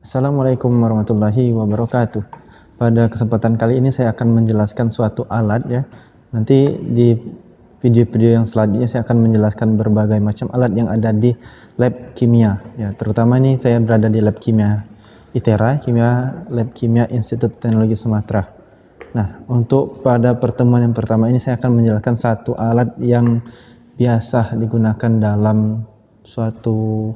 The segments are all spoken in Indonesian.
Assalamualaikum warahmatullahi wabarakatuh. Pada kesempatan kali ini saya akan menjelaskan suatu alat ya. Nanti di video-video yang selanjutnya saya akan menjelaskan berbagai macam alat yang ada di lab kimia ya. Terutama ini saya berada di lab kimia ITERA, lab kimia Institut Teknologi Sumatera. Nah, untuk pada pertemuan yang pertama ini saya akan menjelaskan satu alat yang biasa digunakan dalam suatu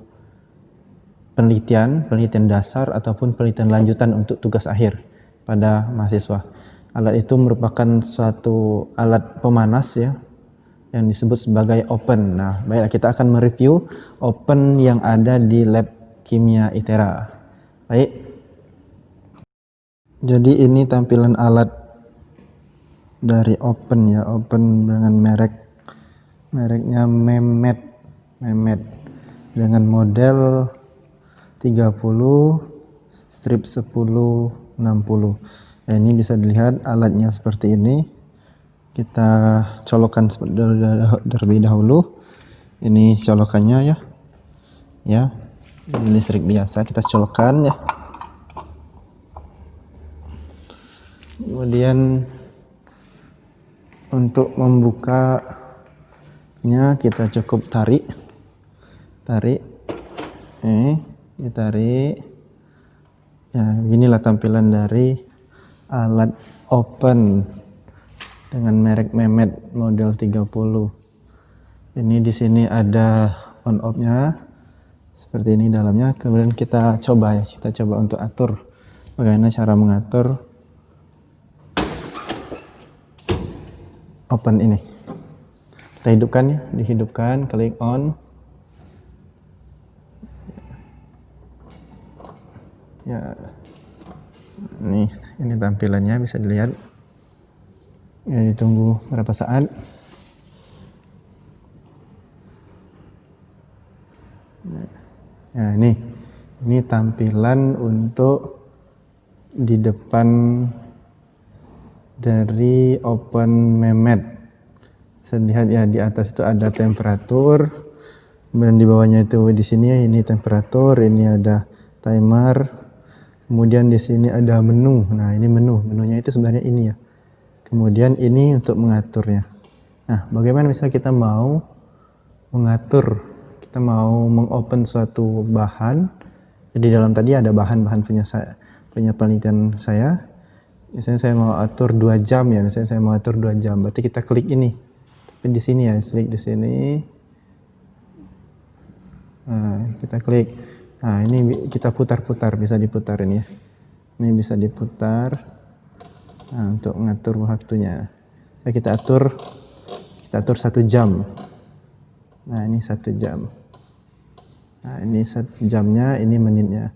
penelitian dasar ataupun penelitian lanjutan untuk tugas akhir pada mahasiswa. Alat itu merupakan suatu alat pemanas ya, yang disebut sebagai open. Nah, baiklah kita akan mereview open yang ada di lab kimia ITERA. Baik. Jadi ini tampilan alat dari open ya, open dengan mereknya Memet dengan model 30 strip 1060. Nah, ini bisa dilihat alatnya seperti ini. Kita colokkan terlebih dahulu. Ini colokannya ya. Ya. Ini listrik biasa kita colokkan ya. Kemudian untuk membukanya kita cukup tarik. Ditarik. Ya, inilah tampilan dari alat open dengan merek Memet model 30. Ini di sini ada on off-nya. Seperti ini dalamnya. Kemudian kita coba untuk atur bagaimana cara mengatur open ini. Kita hidupkan ya, dihidupkan, klik on. Ya, ini tampilannya bisa dilihat. Ya, ditunggu berapa saat. Nah, ini tampilan untuk di depan dari open Memet. Bisa dilihat ya, di atas itu ada temperatur. Kemudian di bawahnya itu di sini ya, ini temperatur, ini ada timer. Kemudian di sini ada menu. Nah, ini menunya itu sebenarnya ini ya. Kemudian ini untuk mengaturnya. Nah, bagaimana misalnya kita mau mengatur, kita mau mengopen suatu bahan. Jadi dalam tadi ada bahan-bahan punya penelitian saya. Misalnya saya mau atur 2 jam ya, misalnya saya mau atur 2 jam. Berarti kita klik ini. Tapi di sini ya, klik di sini. Nah, kita klik. Nah, ini kita putar-putar, bisa diputar ini ya. Ini bisa diputar. Nah, untuk mengatur waktunya. Nah, kita atur 1 jam. Nah, ini 1 jam. Nah, ini 1 jamnya, ini menitnya.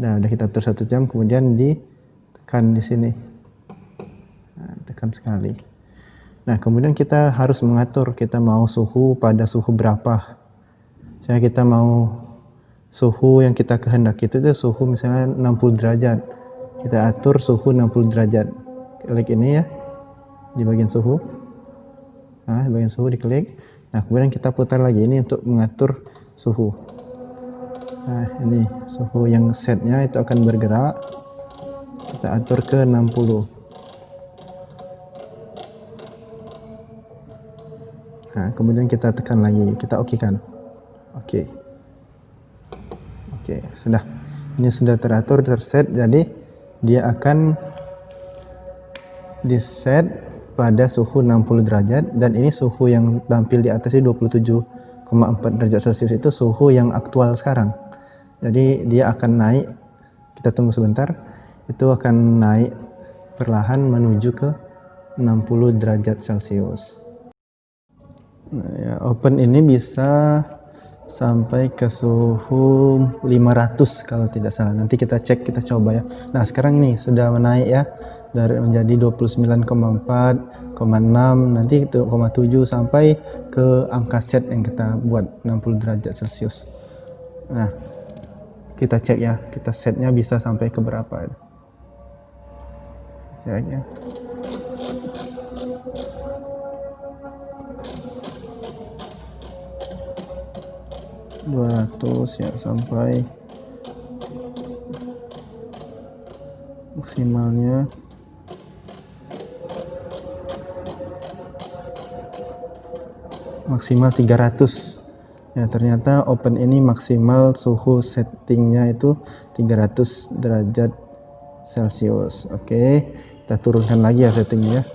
Nah, udah kita atur 1 jam, kemudian ditekan di sini. Nah, tekan sekali. Nah, kemudian kita harus mengatur kita mau suhu pada suhu berapa. Misalnya kita mau suhu yang kita kehendaki itu suhu misalnya 60 derajat. Kita atur suhu 60 derajat. Klik ini ya, di bagian suhu. Nah, di bagian suhu diklik. Nah, kemudian kita putar lagi ini untuk mengatur suhu. Nah, ini suhu yang setnya itu akan bergerak. Kita atur ke 60. Nah, kemudian kita tekan lagi, kita oke-kan. Oke. Oke, sudah. Ini sudah teratur, terset, jadi dia akan diset pada suhu 60 derajat dan ini suhu yang tampil di atas ini 27,4 derajat Celcius itu suhu yang aktual sekarang. Jadi dia akan naik, kita tunggu sebentar, itu akan naik perlahan menuju ke 60 derajat Celcius. Nah, ya, open ini bisa sampai ke suhu 500 kalau tidak salah. Nanti kita cek, kita coba ya. Nah, sekarang nih sudah menaik ya, dari menjadi 29,4,6, nanti 0,7 sampai ke angka set yang kita buat 60 derajat Celcius. Nah, kita cek ya, kita setnya bisa sampai ke berapa. Cek ya. 200 ya, sampai maksimalnya maksimal 300 ya. Ternyata open ini maksimal suhu settingnya itu 300 derajat Celcius. Oke, kita turunkan lagi ya settingnya,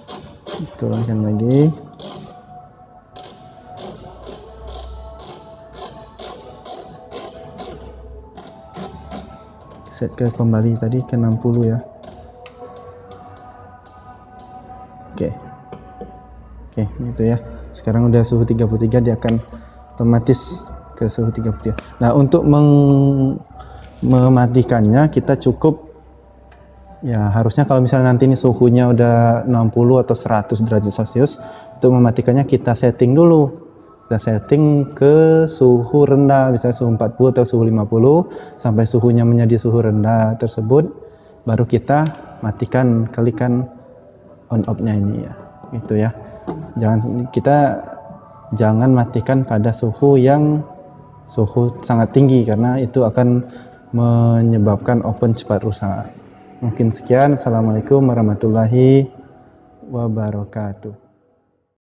turunkan lagi. Set ke kembali tadi ke 60 ya. Oke, gitu ya. Sekarang udah suhu 33, dia akan otomatis ke suhu 33. Nah, untuk mematikannya kita cukup ya, harusnya kalau misalnya nanti ini suhunya udah 60 atau 100 derajat Celcius, untuk mematikannya kita setting dulu. Kita setting ke suhu rendah, misalnya suhu 40 atau suhu 50, sampai suhunya menjadi suhu rendah tersebut, baru kita matikan, klikkan on off-nya ini ya. Gitu ya. Jangan matikan pada suhu sangat tinggi, karena itu akan menyebabkan open cepat rusak. Mungkin sekian. Assalamualaikum warahmatullahi wabarakatuh.